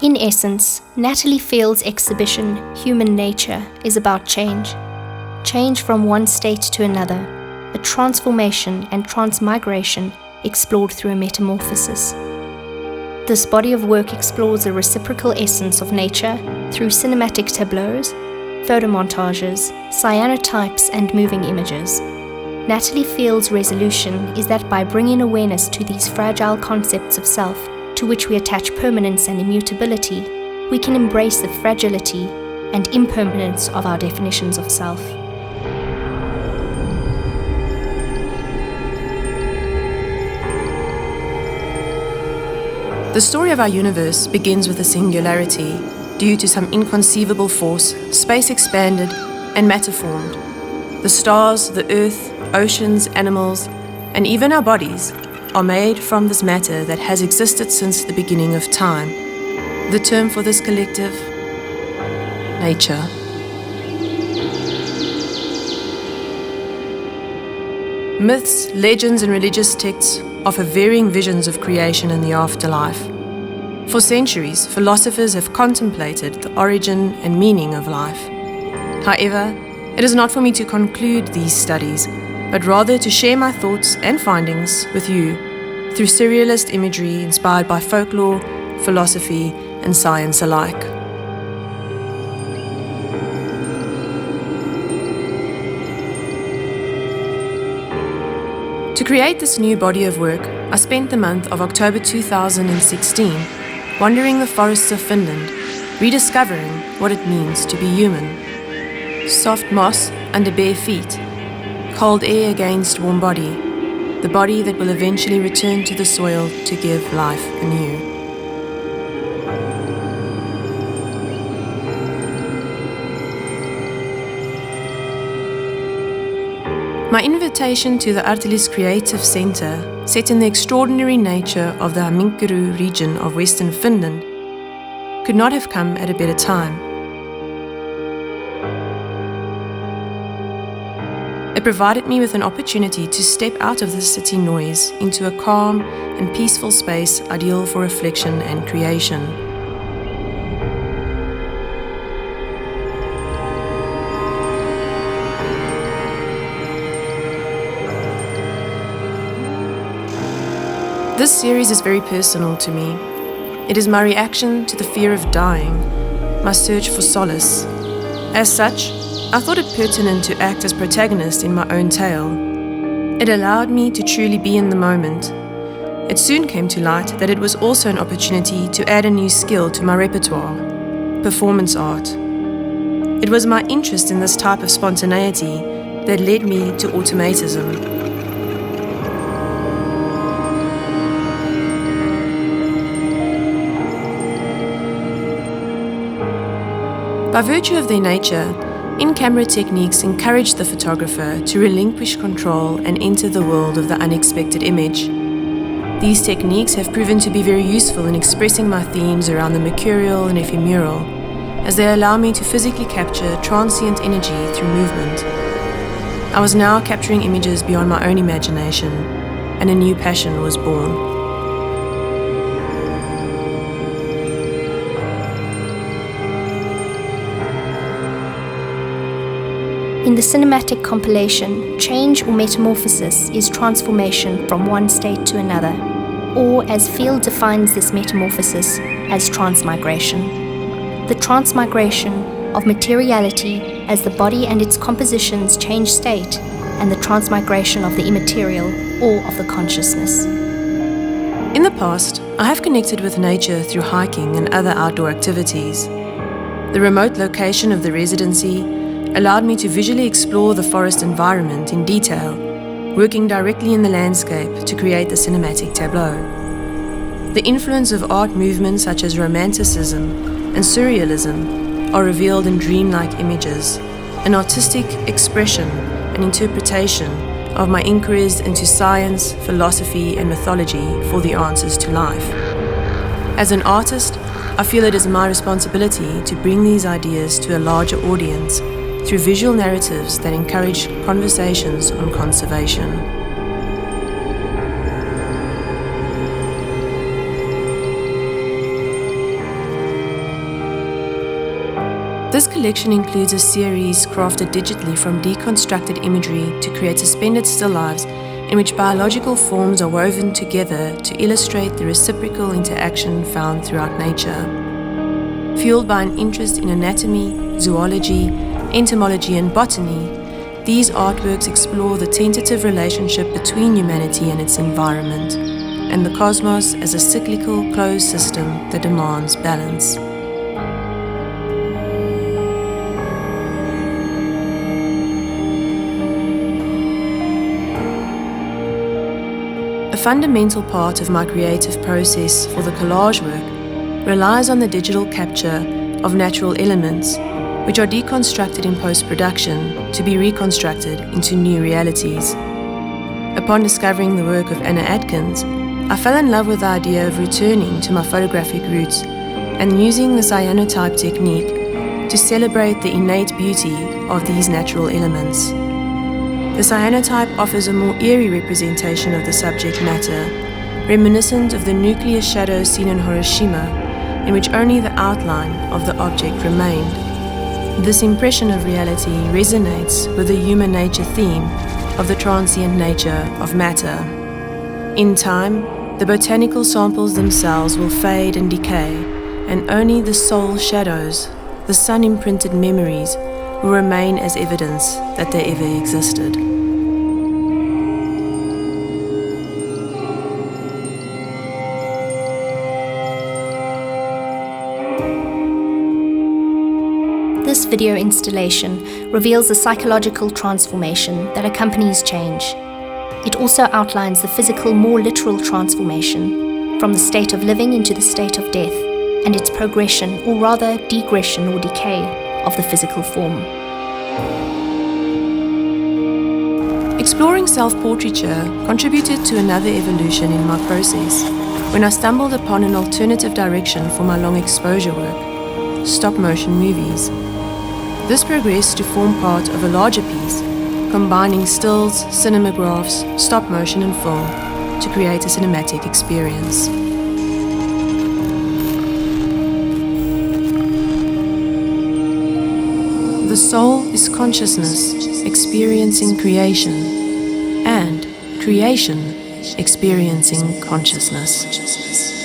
In essence, Natalie Field's exhibition, Human Nature, is about change. Change from one state to another, a transformation and transmigration explored through a metamorphosis. This body of work explores the reciprocal essence of nature through cinematic tableaus, photomontages, cyanotypes, and moving images. Natalie Field's resolution is that by bringing awareness to these fragile concepts of self, to which we attach permanence and immutability, we can embrace the fragility and impermanence of our definitions of self. The story of our universe begins with a singularity. Due to some inconceivable force, space expanded and matter formed. The stars, the earth, oceans, animals, and even our bodies are made from this matter that has existed since the beginning of time. The term for this collective? Nature. Myths, legends, and religious texts offer varying visions of creation and the afterlife. For centuries, philosophers have contemplated the origin and meaning of life. However, it is not for me to conclude these studies, but rather to share my thoughts and findings with you through surrealist imagery inspired by folklore, philosophy, and science alike. To create this new body of work, I spent the month of October 2016 wandering the forests of Finland, rediscovering what it means to be human. Soft moss under bare feet, cold air against warm body, the body that will eventually return to the soil to give life anew. My invitation to the Artelis Creative Center, set in the extraordinary nature of the Haminkuru region of Western Finland, could not have come at a better time. It provided me with an opportunity to step out of the city noise into a calm and peaceful space ideal for reflection and creation. This series is very personal to me. It is my reaction to the fear of dying, my search for solace. As such, I thought it pertinent to act as protagonist in my own tale. It allowed me to truly be in the moment. It soon came to light that it was also an opportunity to add a new skill to my repertoire: performance art. It was my interest in this type of spontaneity that led me to automatism. By virtue of their nature, in-camera techniques encourage the photographer to relinquish control and enter the world of the unexpected image. These techniques have proven to be very useful in expressing my themes around the mercurial and ephemeral, as they allow me to physically capture transient energy through movement. I was now capturing images beyond my own imagination, and a new passion was born. In the cinematic compilation, change or metamorphosis is transformation from one state to another, or as Field defines this metamorphosis, as transmigration. The transmigration of materiality as the body and its compositions change state, and the transmigration of the immaterial or of the consciousness. In the past, I have connected with nature through hiking and other outdoor activities. The remote location of the residency allowed me to visually explore the forest environment in detail, working directly in the landscape to create the cinematic tableau. The influence of art movements such as Romanticism and Surrealism are revealed in dreamlike images, an artistic expression and interpretation of my inquiries into science, philosophy, and mythology for the answers to life. As an artist, I feel it is my responsibility to bring these ideas to a larger audience through visual narratives that encourage conversations on conservation. This collection includes a series crafted digitally from deconstructed imagery to create suspended still lives in which biological forms are woven together to illustrate the reciprocal interaction found throughout nature. Fueled by an interest in anatomy, zoology, entomology, and botany, these artworks explore the tentative relationship between humanity and its environment, and the cosmos as a cyclical, closed system that demands balance. A fundamental part of my creative process for the collage work relies on the digital capture of natural elements, which are deconstructed in post-production to be reconstructed into new realities. Upon discovering the work of Anna Atkins, I fell in love with the idea of returning to my photographic roots and using the cyanotype technique to celebrate the innate beauty of these natural elements. The cyanotype offers a more eerie representation of the subject matter, reminiscent of the nuclear shadow seen in Hiroshima, in which only the outline of the object remained. This impression of reality resonates with the human nature theme of the transient nature of matter. In time, the botanical samples themselves will fade and decay, and only the soul shadows, the sun-imprinted memories, will remain as evidence that they ever existed. This video installation reveals the psychological transformation that accompanies change. It also outlines the physical, more literal transformation from the state of living into the state of death, and its progression, or rather degression or decay, of the physical form. Exploring self-portraiture contributed to another evolution in my process when I stumbled upon an alternative direction for my long exposure work, stop-motion movies. This progressed to form part of a larger piece, combining stills, cinemagraphs, stop-motion and film to create a cinematic experience. The soul is consciousness experiencing creation, and creation experiencing consciousness.